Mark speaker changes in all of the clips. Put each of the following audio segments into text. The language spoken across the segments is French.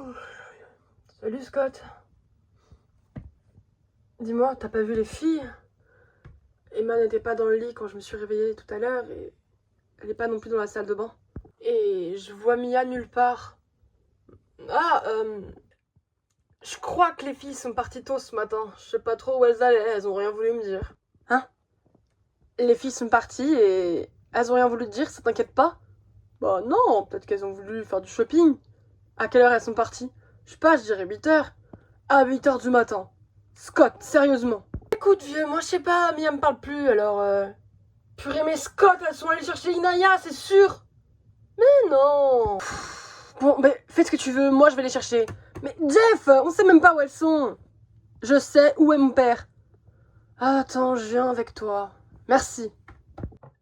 Speaker 1: Oh. Salut Scott. Dis-moi, t'as pas vu les filles? Emma n'était pas dans le lit quand je me suis réveillée tout à l'heure et elle n'est pas non plus dans la salle de bain. Et je vois Mia nulle part. Ah, je crois que les filles sont parties tôt ce matin. Je sais pas trop où elles allaient, elles ont rien voulu me dire. Hein? Les filles sont parties et elles ont rien voulu te dire, ça t'inquiète pas? Bah non, peut-être qu'elles ont voulu faire du shopping. À quelle heure elles sont parties? Je sais pas, je dirais 8h. À 8h du matin. Scott, sérieusement. Écoute vieux, moi je sais pas, Mia me parle plus, alors Purée mais Scott, elles sont allées chercher Inaya, c'est sûr. Mais non. Bon, mais fais ce que tu veux, moi je vais les chercher. Mais Jeff, on sait même pas où elles sont. Je sais où est mon père. Ah, attends, je viens avec toi. Merci.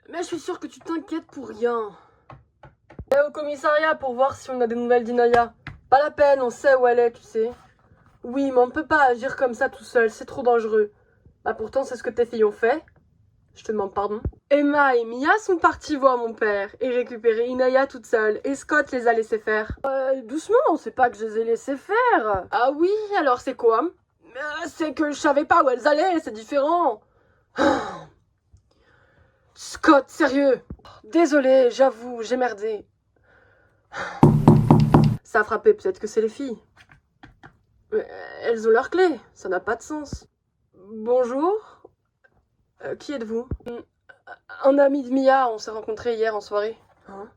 Speaker 1: Mais je suis sûre que tu t'inquiètes pour rien. Je vais au commissariat pour voir si on a des nouvelles d'Inaya. Pas la peine, on sait où elle est, tu sais. Oui, mais on peut pas agir comme ça tout seul, c'est trop dangereux. Bah pourtant, c'est ce que tes filles ont fait. Je te demande pardon. Emma et Mia sont parties voir mon père et récupérer Inaya toute seule. Et Scott les a laissés faire. Doucement, c'est pas que je les ai laissés faire. Ah oui, alors c'est quoi? C'est que je savais pas où elles allaient, c'est différent. Scott, sérieux. Désolé, j'avoue, j'ai merdé. Ça a frappé, peut-être que c'est les filles. Mais elles ont leurs clés, ça n'a pas de sens. Bonjour. Qui êtes-vous? Un ami de Mia, on s'est rencontrés hier en soirée. Hein?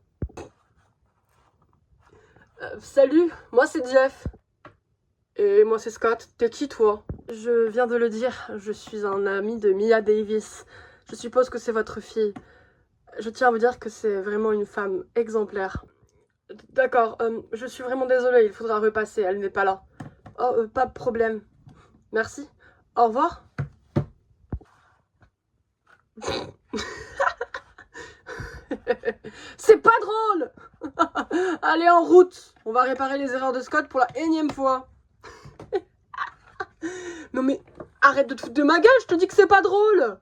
Speaker 1: Salut, moi c'est Jeff. Et moi c'est Scott. T'es qui toi? Je viens de le dire, je suis un ami de Mia Davis. Je suppose que c'est votre fille. Je tiens à vous dire que c'est vraiment une femme exemplaire. D'accord, je suis vraiment désolée, il faudra repasser, elle n'est pas là. Oh, pas de problème. Merci. Au revoir. C'est pas drôle. Allez, en route. On va réparer les erreurs de Scott pour la énième fois. Non mais, arrête de te foutre de ma gueule, je te dis que c'est pas drôle.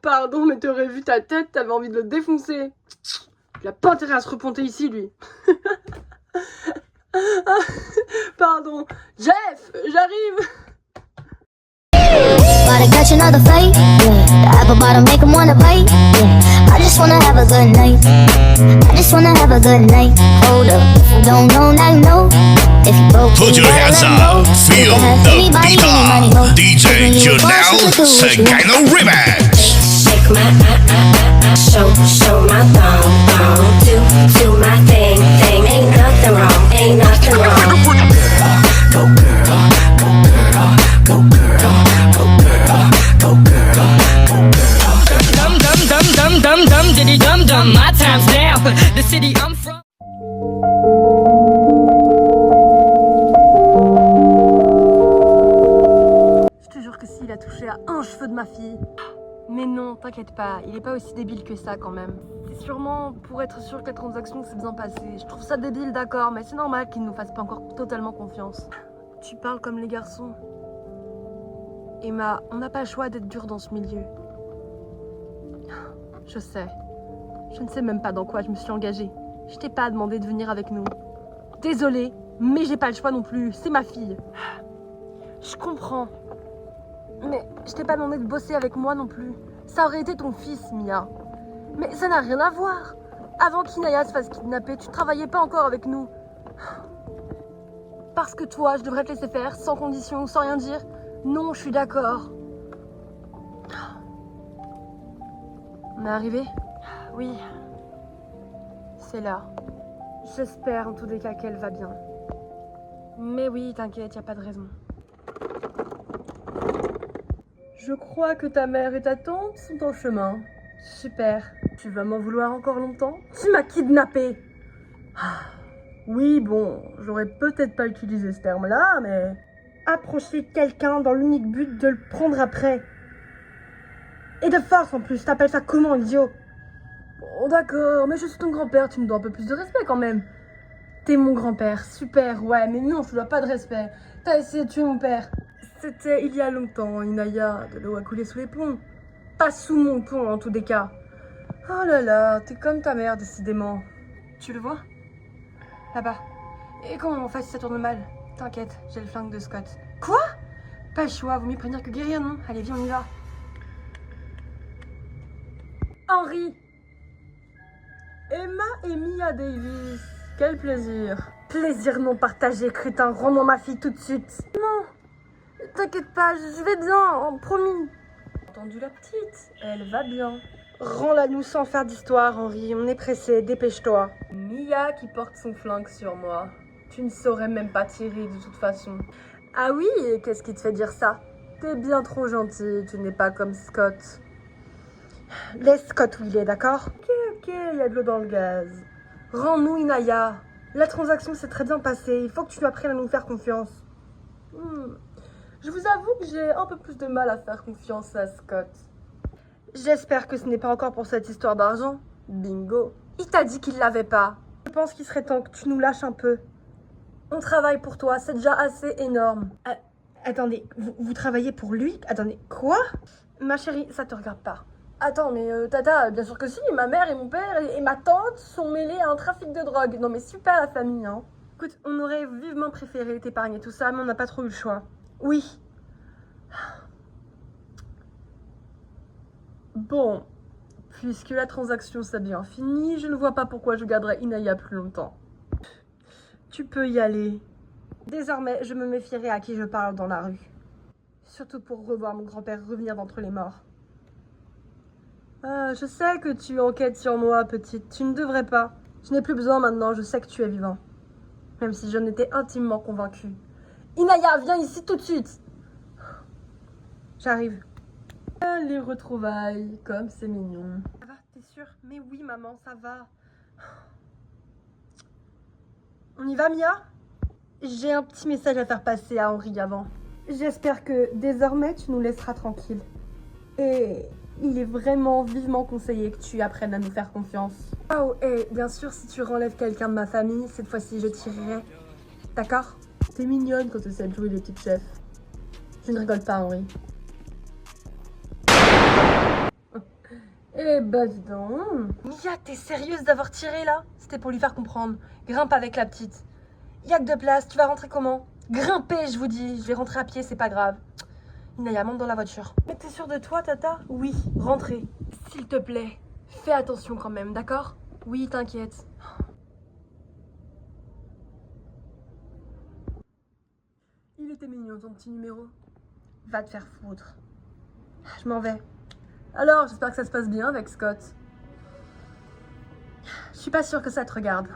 Speaker 1: Pardon, mais t'aurais vu ta tête, t'avais envie de le défoncer. Il a pas intérêt à se reponter ici, lui. Pardon. Jeff, j'arrive.
Speaker 2: Gotta catch another fight, yeah. The apple bottom make 'em wanna bite, yeah. I just wanna have a good night. I just wanna have a good night. Hold up, if you don't know, now you know. If you broke,
Speaker 3: Put your hands up, feel the beat up. DJ Janelle Sagano Remix.
Speaker 4: Shake my show my thong, do my thing, ain't nothing wrong, ain't nothing wrong. Go girl, go girl, go girl, go girl, go girl, go girl.
Speaker 5: Dum dum dum dum dum dum diddy dum dum. My time's now. The city I'm from.
Speaker 1: Je te jure que s'il a touché à un cheveu de ma fille. Mais non, t'inquiète pas, il est pas aussi débile que ça quand même. C'est sûrement pour être sûr que la transaction s'est bien passée. Je trouve ça débile, d'accord, mais c'est normal qu'il ne nous fasse pas encore totalement confiance. Tu parles comme les garçons. Emma, on n'a pas le choix d'être dur dans ce milieu. Je sais. Je ne sais même pas dans quoi je me suis engagée. Je t'ai pas demandé de venir avec nous. Désolée, mais j'ai pas le choix non plus, c'est ma fille. Je comprends. Mais je t'ai pas demandé de bosser avec moi non plus. Ça aurait été ton fils, Mia. Mais ça n'a rien à voir. Avant qu'Inaya se fasse kidnapper, tu travaillais pas encore avec nous. Parce que toi, je devrais te laisser faire, sans condition, sans rien dire. Non, je suis d'accord. On est arrivé? Oui. C'est là. J'espère en tous les cas qu'elle va bien. Mais oui, t'inquiète, y a pas de raison. Je crois que ta mère et ta tante sont en chemin. Super. Tu vas m'en vouloir encore longtemps? Tu m'as kidnappé. Oui, bon, j'aurais peut-être pas utilisé ce terme-là, mais... Approcher quelqu'un dans l'unique but de le prendre après. Et de force en plus, t'appelles ça comment, idiot? Bon, d'accord, mais je suis ton grand-père, tu me dois un peu plus de respect quand même. T'es mon grand-père, super, ouais, mais non, je te dois pas de respect. T'as essayé de tuer mon père. C'était il y a longtemps, Inaya, de l'eau a coulé sous les ponts. Pas sous mon pont, en tous les cas. Oh là là, t'es comme ta mère, décidément. Tu le vois? Là-bas. Et comment on fait si ça tourne mal? T'inquiète, j'ai le flingue de Scott. Quoi? Pas le choix, vaut mieux prévenir que guérir, non? Allez, viens, on y va. Henry! Emma et Mia Davis. Quel plaisir. Plaisir non partagé, crétin. Rends-moi ma fille tout de suite. Non, t'inquiète pas, je vais bien, promis. Entendu la petite, elle va bien. Rends-la nous sans faire d'histoire, Henry. On est pressé, dépêche-toi. Mia qui porte son flingue sur moi. Tu ne saurais même pas tirer de toute façon. Ah oui, et qu'est-ce qui te fait dire ça? T'es bien trop gentil, tu n'es pas comme Scott. Laisse Scott où il est, d'accord? Ok, il y a de l'eau dans le gaz. Rends-nous Inaya. La transaction s'est très bien passée, il faut que tu apprennes à nous faire confiance. Je vous avoue que j'ai un peu plus de mal à faire confiance à Scott. J'espère que ce n'est pas encore pour cette histoire d'argent. Bingo. Il t'a dit qu'il l'avait pas. Je pense qu'il serait temps que tu nous lâches un peu. On travaille pour toi, c'est déjà assez énorme. Attendez, vous travaillez pour lui? Attendez, quoi? Ma chérie, ça te regarde pas. Attends, mais Tata, bien sûr que si, ma mère et mon père et ma tante sont mêlés à un trafic de drogue. Non mais super la famille, hein. Écoute, on aurait vivement préféré t'épargner tout ça, mais on n'a pas trop eu le choix. Oui. Bon, puisque la transaction s'est bien finie, je ne vois pas pourquoi je garderais Inaya plus longtemps. Tu peux y aller. Désormais, je me méfierai à qui je parle dans la rue. Surtout pour revoir mon grand-père revenir d'entre les morts. Je sais que tu enquêtes sur moi, petite. Tu ne devrais pas. Je n'ai plus besoin maintenant, je sais que tu es vivant. Même si j'en étais intimement convaincue. Inaya, viens ici tout de suite. J'arrive. Les retrouvailles, comme c'est mignon. Ça va, t'es sûre? Mais oui, maman, ça va. On y va, Mia? J'ai un petit message à faire passer à Henry avant. J'espère que désormais tu nous laisseras tranquilles. Et il est vraiment vivement conseillé que tu apprennes à nous faire confiance. Oh, et bien sûr, si tu renlèves quelqu'un de ma famille, cette fois-ci je tirerai. D'accord? T'es mignonne quand tu essaies de jouer les petites chefs. Je ne rigole pas, Henry. Eh ben, dis donc. Mia, t'es sérieuse d'avoir tiré là? C'était pour lui faire comprendre. Grimpe avec la petite. Y'a que de place, tu vas rentrer comment? Grimper, je vous dis. Je vais rentrer à pied, c'est pas grave. Inaya, monte dans la voiture. Mais t'es sûre de toi, Tata? Oui, rentrez. S'il te plaît, fais attention quand même, d'accord? Oui, t'inquiète. Il était mignon, ton petit numéro. Va te faire foutre. Je m'en vais. Alors, j'espère que ça se passe bien avec Scott. Je suis pas sûre que ça te regarde.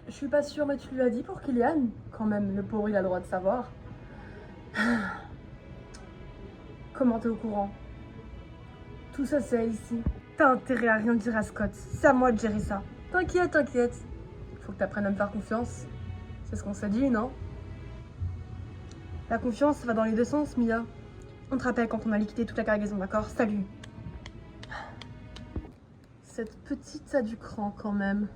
Speaker 1: Je suis pas sûre, mais tu lui as dit pour Kylian? Quand même, le pauvre, il a le droit de savoir. Comment t'es au courant? Tout ça, c'est ici. T'as intérêt à rien dire à Scott. C'est à moi de gérer ça. T'inquiète, t'inquiète. Faut que t'apprennes à me faire confiance. C'est ce qu'on s'est dit, non? La confiance, ça va dans les deux sens, Mia. On te rappelle quand on a liquidé toute la cargaison, d'accord? Salut. Cette petite a du cran quand même.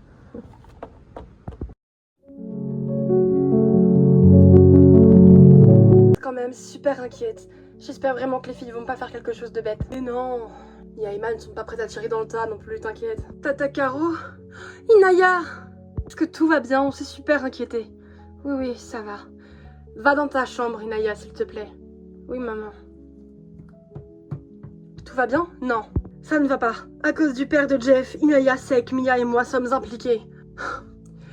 Speaker 1: Quand même super inquiète. J'espère vraiment que les filles vont pas faire quelque chose de bête. Mais non, Mia et Emma ne sont pas prêtes à tirer dans le tas non plus, t'inquiète. Tata Caro, Inaya, est-ce que tout va bien? On s'est super inquiété. Oui, ça va. Va dans ta chambre, Inaya, s'il te plaît. Oui, maman. Tout va bien? Non. Ça ne va pas. À cause du père de Jeff, Inaya sait que Mia et moi sommes impliqués.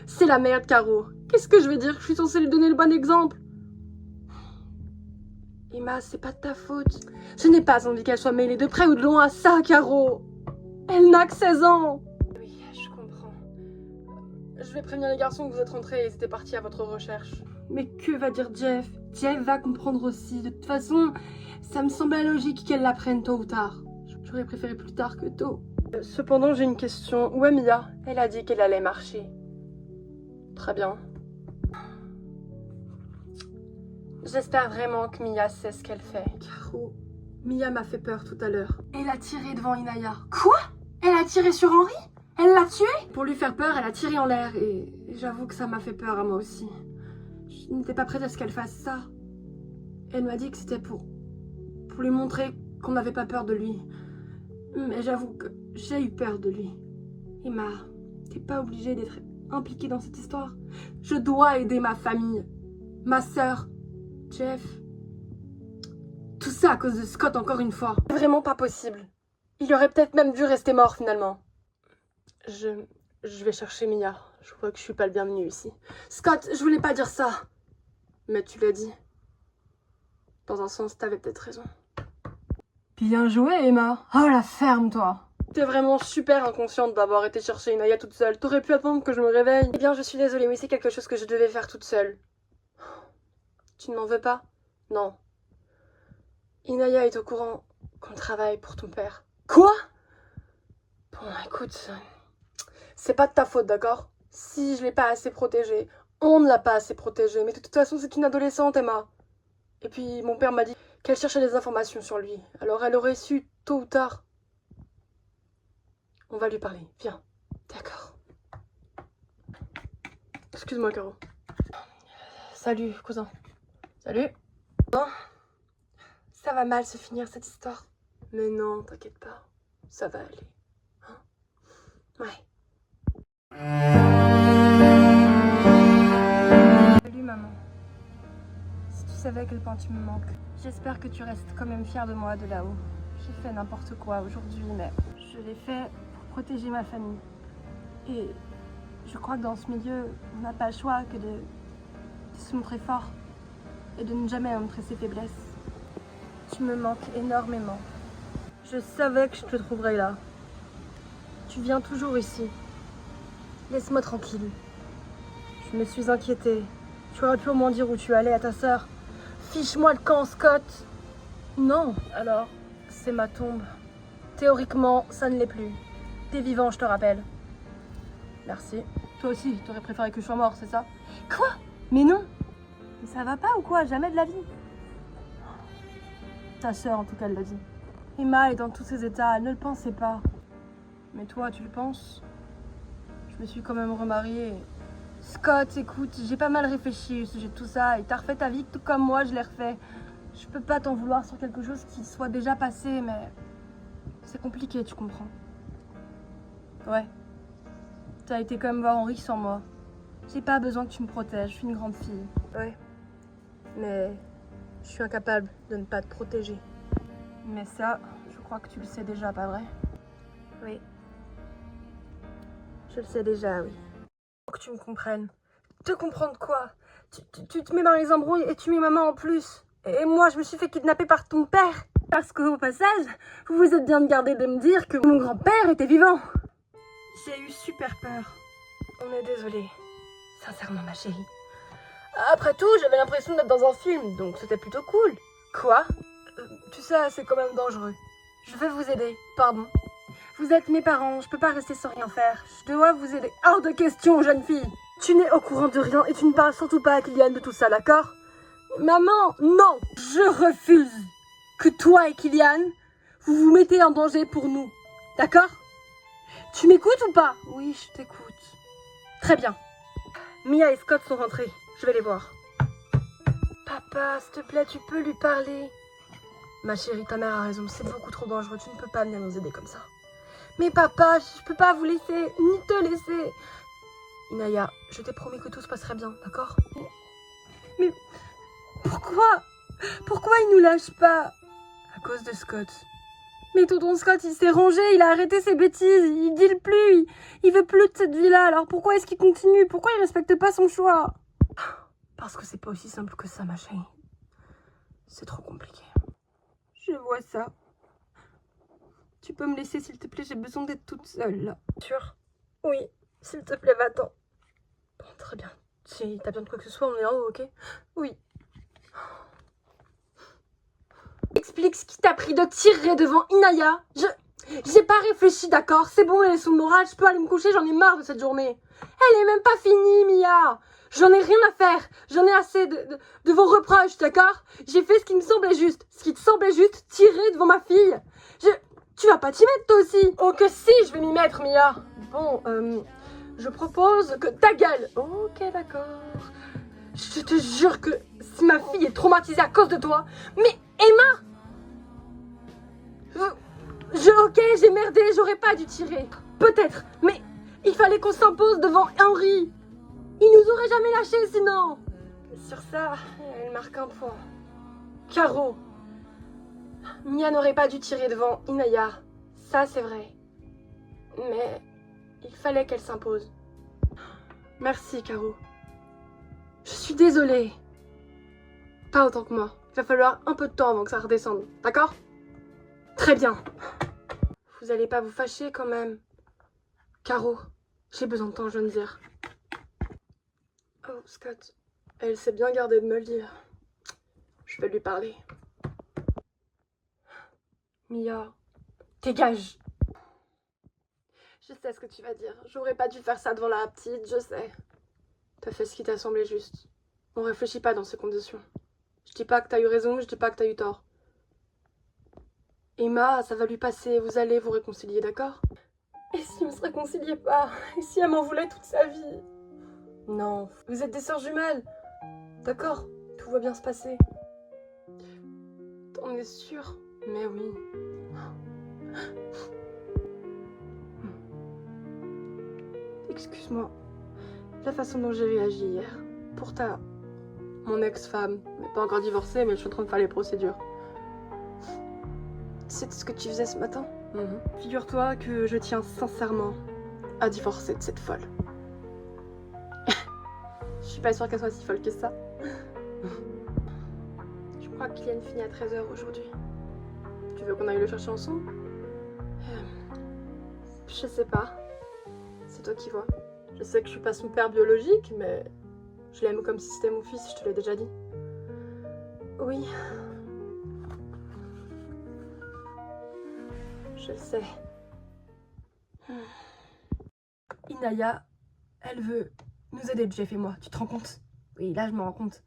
Speaker 1: C'est la merde, Caro. Qu'est-ce que je vais dire? Je suis censée lui donner le bon exemple. Emma, c'est pas de ta faute. Je n'ai pas envie qu'elle soit mêlée de près ou de loin à ça, Caro. Elle n'a que 16 ans. Oui, je comprends. Je vais prévenir les garçons que vous êtes rentrés et ils étaient partis à votre recherche. Mais que va dire Jeff? Jeff va comprendre aussi. De toute façon, ça me semblait logique qu'elle l'apprenne tôt ou tard. J'aurais préféré plus tard que tôt. Cependant, j'ai une question. Où est Mia? Elle a dit qu'elle allait marcher. Très bien. J'espère vraiment que Mia sait ce qu'elle fait. Caro, Mia m'a fait peur tout à l'heure. Elle a tiré devant Inaya. Quoi? Elle a tiré sur Henry? Elle l'a tué? Pour lui faire peur, elle a tiré en l'air et j'avoue que ça m'a fait peur à moi aussi. Je n'étais pas prête à ce qu'elle fasse ça. Elle m'a dit que c'était pour lui montrer qu'on n'avait pas peur de lui. Mais j'avoue que j'ai eu peur de lui. Emma, t'es pas obligée d'être impliquée dans cette histoire. Je dois aider ma famille, ma sœur, Jeff. Tout ça à cause de Scott encore une fois. C'est vraiment pas possible. Il aurait peut-être même dû rester mort finalement. Je vais chercher Mia. Je vois que je suis pas le bienvenu ici. Scott, je voulais pas dire ça. Mais tu l'as dit. Dans un sens, t'avais peut-être raison. Bien joué, Emma. Oh la ferme, toi. T'es vraiment super inconsciente d'avoir été chercher Inaya toute seule. T'aurais pu attendre que je me réveille. Eh bien, je suis désolée, mais c'est quelque chose que je devais faire toute seule. Tu ne m'en veux pas? Non. Inaya est au courant qu'on travaille pour ton père. Quoi? Bon, écoute, c'est pas de ta faute, d'accord? Si je l'ai pas assez protégée, on ne l'a pas assez protégée. Mais de toute façon, c'est une adolescente, Emma. Et puis, mon père m'a dit qu'elle cherchait des informations sur lui. Alors, elle aurait su, tôt ou tard. On va lui parler. Viens. D'accord. Excuse-moi, Caro. Salut, cousin. Salut. Hein? Ça va mal se finir, cette histoire. Mais non, t'inquiète pas. Ça va aller. Hein? Ouais. Salut, maman. Si tu savais à quel point tu me manques. J'espère que tu restes quand même fière de moi de là-haut. J'ai fait n'importe quoi aujourd'hui, mais je l'ai fait pour protéger ma famille. Et je crois que dans ce milieu, on n'a pas le choix que de se montrer fort et de ne jamais montrer ses faiblesses. Tu me manques énormément. Je savais que je te trouverais là. Tu viens toujours ici. Laisse-moi tranquille. Je me suis inquiétée. Tu aurais pu au moins dire où tu allais à ta sœur. Fiche-moi le camp, Scott. Non, alors, c'est ma tombe. Théoriquement, ça ne l'est plus. T'es vivant, je te rappelle. Merci. Toi aussi, t'aurais préféré que je sois mort, c'est ça? Quoi? Mais non. Mais ça va pas ou quoi? Jamais de la vie. Ta sœur, en tout cas, elle l'a dit. Emma est dans tous ses états, elle ne le pensait pas. Mais toi, tu le penses? Je me suis quand même remariée. Scott, écoute, j'ai pas mal réfléchi au sujet de tout ça et t'as refait ta vie tout comme moi, je l'ai refait. Je peux pas t'en vouloir sur quelque chose qui soit déjà passé, mais c'est compliqué, tu comprends? Ouais. T'as été quand même voir Henri sans moi. J'ai pas besoin que tu me protèges, je suis une grande fille. Ouais. Mais je suis incapable de ne pas te protéger. Mais ça, je crois que tu le sais déjà, pas vrai? Oui. Je le sais déjà, oui. Faut que tu me comprennes. Te comprendre quoi? Tu te mets dans les embrouilles et tu mets maman en plus. Et moi, je me suis fait kidnapper par ton père. Parce qu'au passage, vous vous êtes bien gardé de me dire que mon grand-père était vivant. J'ai eu super peur. On est désolé. Sincèrement, ma chérie. Après tout, j'avais l'impression d'être dans un film, donc c'était plutôt cool. Quoi? Tu sais, c'est quand même dangereux. Je vais vous aider. Pardon. Vous êtes mes parents, je peux pas rester sans rien faire. Je dois vous aider. Hors de question, jeune fille. Tu n'es au courant de rien et tu ne parles surtout pas à Kylian de tout ça, d'accord? Maman, non. Je refuse que toi et Kylian, vous vous mettez en danger pour nous. D'accord? Tu m'écoutes ou pas? Oui, je t'écoute. Très bien. Mia et Scott sont rentrés. Je vais les voir. Papa, s'il te plaît, tu peux lui parler? Ma chérie, ta mère a raison. C'est beaucoup trop dangereux. Tu ne peux pas venir nous aider comme ça. Mais papa, je peux pas vous laisser, ni te laisser. Inaya, je t'ai promis que tout se passerait bien, d'accord? Mais pourquoi? Pourquoi il nous lâche pas? À cause de Scott. Mais tonton Scott, il s'est rangé, il a arrêté ses bêtises, il deal plus, il veut plus de cette vie-là, alors pourquoi est-ce qu'il continue? Pourquoi il respecte pas son choix? Parce que c'est pas aussi simple que ça, ma chérie. C'est trop compliqué. Je vois ça. Tu peux me laisser, s'il te plaît, j'ai besoin d'être toute seule, là. Sûr? Oui, s'il te plaît, va-t'en. Bon, très bien. Si t'as besoin de quoi que ce soit, on est en haut, ok? Oui. Explique ce qui t'a pris de tirer devant Inaya. J'ai pas réfléchi, d'accord? C'est bon, les leçons de morale, je peux aller me coucher, j'en ai marre de cette journée. Elle est même pas finie, Mia. J'en ai rien à faire. J'en ai assez de vos reproches, d'accord? J'ai fait ce qui me semblait juste. Ce qui te semblait juste, tirer devant ma fille. Tu vas pas t'y mettre, toi aussi? Oh que si, je vais m'y mettre, Mia. Bon, je propose que ta gueule. Ok, d'accord. Je te jure que si ma fille est traumatisée à cause de toi... Mais Emma! Ok, j'ai merdé, j'aurais pas dû tirer. Peut-être, mais Il fallait qu'on s'impose devant Henry. Il nous aurait jamais lâchés sinon. Sur ça, elle marque un point. Caro. Mia n'aurait pas dû tirer devant Inaya. Ça, c'est vrai. Mais il fallait qu'elle s'impose. Merci, Caro. Je suis désolée. Pas autant que moi. Il va falloir un peu de temps avant que ça redescende. D'accord? Très bien. Vous allez pas vous fâcher quand même. Caro, j'ai besoin de temps, je veux dire. Oh, Scott. Elle s'est bien gardée de me le dire. Je vais lui parler. Mia, dégage. Je sais ce que tu vas dire. J'aurais pas dû faire ça devant la petite, je sais. T'as fait ce qui t'a semblé juste. On réfléchit pas dans ces conditions. Je dis pas que t'as eu raison, je dis pas que t'as eu tort. Emma, ça va lui passer, vous allez vous réconcilier, d'accord? Et si on se réconciliait pas? Et si elle m'en voulait toute sa vie? Non, vous êtes des sœurs jumelles. D'accord, tout va bien se passer. T'en es sûre? Mais oui. Excuse-moi, la façon dont j'ai réagi hier. Pour mon ex-femme, mais pas encore divorcée, mais je suis en train de faire les procédures. C'est ce que tu faisais ce matin? Figure-toi que je tiens sincèrement à divorcer de cette folle. Je suis pas sûre qu'elle soit si folle que ça. Je crois que Kylian finit à 13h aujourd'hui. Tu veux qu'on aille le chercher ensemble? Je sais pas. C'est toi qui vois. Je sais que je suis pas son père biologique, mais je l'aime comme si c'était mon fils, je te l'ai déjà dit. Oui. Je sais. Inaya, elle veut nous aider, Jeff et moi. Tu te rends compte? Oui, là je me rends compte.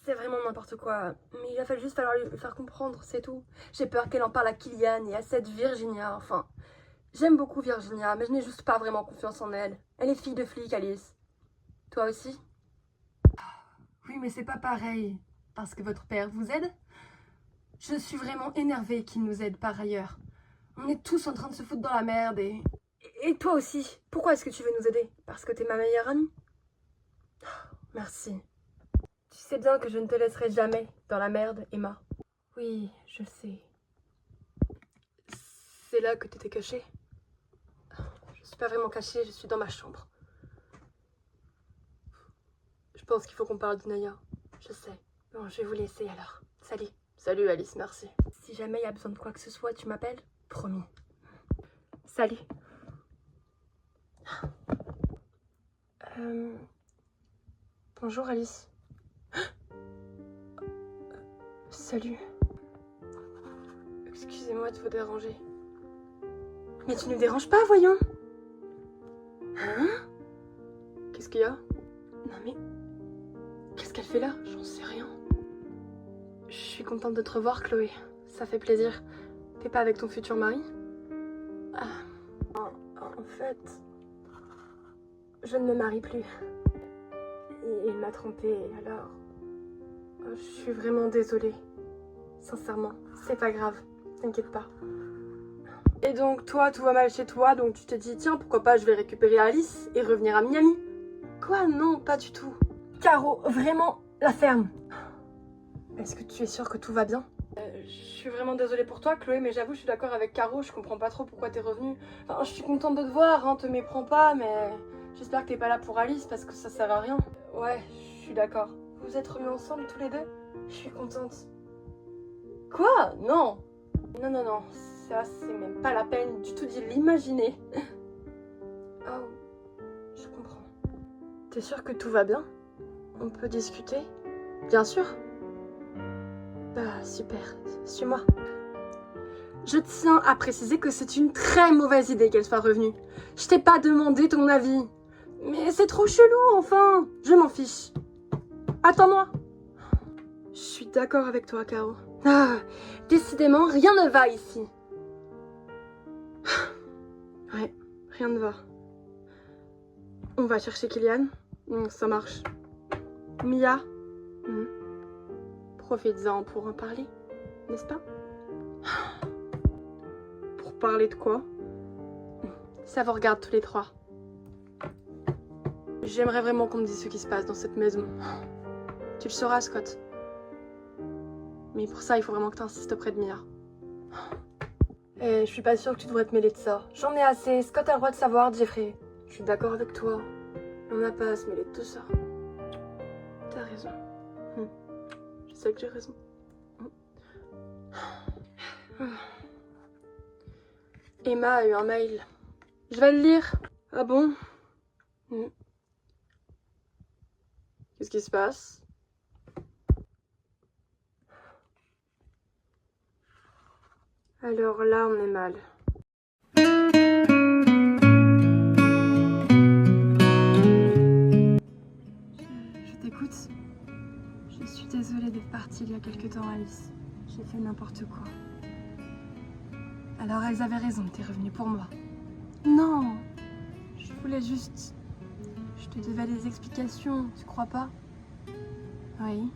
Speaker 1: C'est vraiment n'importe quoi. Mais il a fallu juste falloir lui faire comprendre, c'est tout. J'ai peur qu'elle en parle à Kylian et à cette Virginia, enfin. J'aime beaucoup Virginia, mais je n'ai juste pas vraiment confiance en elle. Elle est fille de flic, Alice. Toi aussi? Oui, mais c'est pas pareil. Parce que votre père vous aide? Je suis vraiment énervée qu'il nous aide par ailleurs. On est tous en train de se foutre dans la merde et... Et toi aussi. Pourquoi est-ce que tu veux nous aider? Parce que t'es ma meilleure amie? Merci. Tu sais bien que je ne te laisserai jamais dans la merde, Emma. Oui, je sais. C'est là que t'étais cachée? Je suis pas vraiment cachée, je suis dans ma chambre. Je pense qu'il faut qu'on parle d'Inaya. Je sais. Bon, je vais vous laisser alors. Salut. Salut Alice, merci. Si jamais il y a besoin de quoi que ce soit, tu m'appelles? Promis. Salut. Bonjour Alice. Salut. Excusez-moi de vous déranger. Mais tu ne déranges pas, voyons. Hein? Qu'est-ce qu'il y a? Non mais... Qu'est-ce qu'elle fait là? J'en sais rien. Je suis contente de te revoir, Chloé. Ça fait plaisir. T'es pas avec ton futur mari? En fait... Je ne me marie plus. Il m'a trompée, alors... Je suis vraiment désolée. Sincèrement, c'est pas grave. T'inquiète pas. Et donc, toi, tout va mal chez toi, donc tu te dis, tiens, pourquoi pas, je vais récupérer Alice et revenir à Miami. Quoi? Non, pas du tout. Caro, vraiment, la ferme. Est-ce que tu es sûre que tout va bien? Je suis vraiment désolée pour toi, Chloé, mais j'avoue, je suis d'accord avec Caro, je comprends pas trop pourquoi t'es revenue. Enfin, je suis contente de te voir, hein, te méprends pas, mais j'espère que t'es pas là pour Alice, parce que ça sert à rien. Ouais, je suis d'accord. Vous êtes remis ensemble tous les deux? Je suis contente. Quoi? Non. Non, ça c'est même pas la peine du tout d'y l'imaginer. Oh, je comprends. T'es sûre que tout va bien? On peut discuter? Bien sûr. Bah super, suis-moi. Je tiens à préciser que c'est une très mauvaise idée qu'elle soit revenue. Je t'ai pas demandé ton avis. Mais c'est trop chelou, enfin. Je m'en fiche. Attends-moi. Je suis d'accord avec toi, Caro. Ah, décidément, rien ne va ici. Ouais, rien ne va. On va chercher Kylian. Ça marche. Mia. Profites-en pour en parler, n'est-ce pas? Pour parler de quoi? Ça vous regarde tous les trois. J'aimerais vraiment qu'on me dise ce qui se passe dans cette maison. Tu le sauras, Scott. Mais pour ça, il faut vraiment que tu insistes auprès de Mia. Et je suis pas sûre que tu devrais te mêler de ça. J'en ai assez. Scott a le droit de savoir, Jeffrey. Je suis d'accord avec toi. On n'a pas à se mêler de tout ça. T'as raison. Je sais que j'ai raison. Emma a eu un mail. Je vais le lire. Ah bon? Qu'est-ce qui se passe? Alors là, on est mal. Je t'écoute. Je suis désolée d'être partie il y a quelque temps, Alice. J'ai fait n'importe quoi. Alors elles avaient raison, t'es revenue pour moi. Non, je voulais juste... Je te devais des explications, tu crois pas? Oui.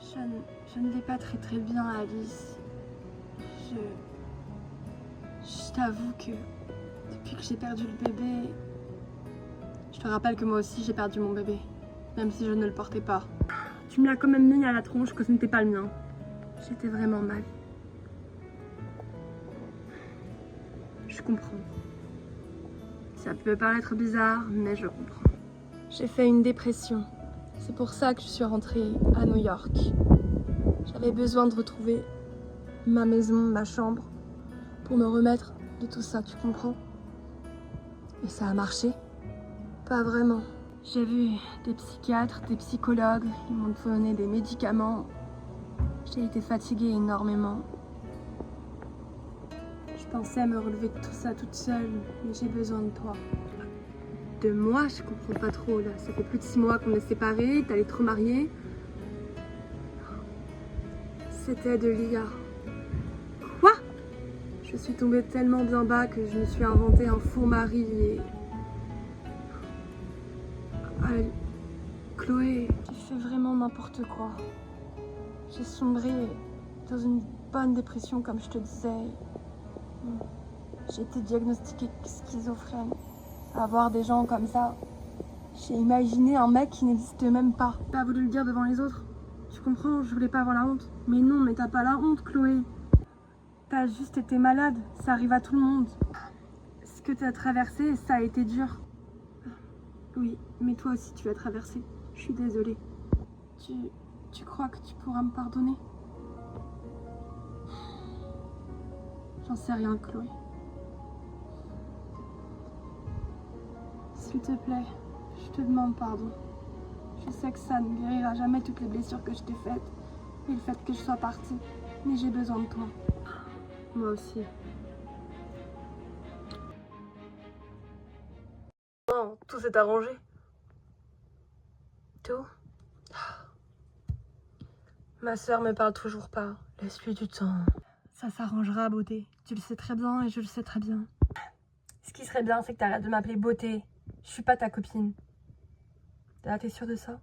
Speaker 1: Je ne vais pas très bien, Alice. Je t'avoue que depuis que j'ai perdu le bébé... Je te rappelle que moi aussi j'ai perdu mon bébé, même si je ne le portais pas. Tu me l'as quand même mis à la tronche que ce n'était pas le mien. J'étais vraiment mal. Je comprends. Ça peut paraître bizarre, mais je comprends. J'ai fait une dépression. C'est pour ça que je suis rentrée à New York. J'avais besoin de retrouver ma maison, ma chambre, pour me remettre de tout ça, tu comprends? Et ça a marché? Pas vraiment. J'ai vu des psychiatres, des psychologues, ils m'ont donné des médicaments. J'ai été fatiguée énormément. Je pensais me relever de tout ça toute seule, mais j'ai besoin de toi. De moi, je comprends pas trop là. Ça fait plus de 6 mois qu'on est séparés, t'allais te remarier. C'était de l'IA. Quoi? Je suis tombée tellement bien bas que je me suis inventé un faux mari et... Chloé, tu fais vraiment n'importe quoi. J'ai sombré dans une bonne dépression comme je te disais. J'ai été diagnostiquée schizophrène. Avoir des gens comme ça, j'ai imaginé un mec qui n'existe même pas. T'as voulu le dire devant les autres. Tu comprends, je voulais pas avoir la honte. Mais non, mais t'as pas la honte, Chloé. T'as juste été malade, ça arrive à tout le monde. Ce que t'as traversé, ça a été dur. Oui, mais toi aussi tu as traversé. Je suis désolée. Tu crois que tu pourras me pardonner? J'en sais rien, Chloé. S'il te plaît, je te demande pardon. Je sais que ça ne guérira jamais toutes les blessures que je t'ai faites et le fait que je sois partie. Mais j'ai besoin de toi. Moi aussi. Non, tout s'est arrangé. Tout? Ma sœur me parle toujours pas. Laisse-lui du temps. Ça s'arrangera, beauté. Tu le sais très bien et je le sais très bien. Ce qui serait bien, c'est que t'arrêtes de m'appeler beauté. Je suis pas ta copine. T'es sûre de ça?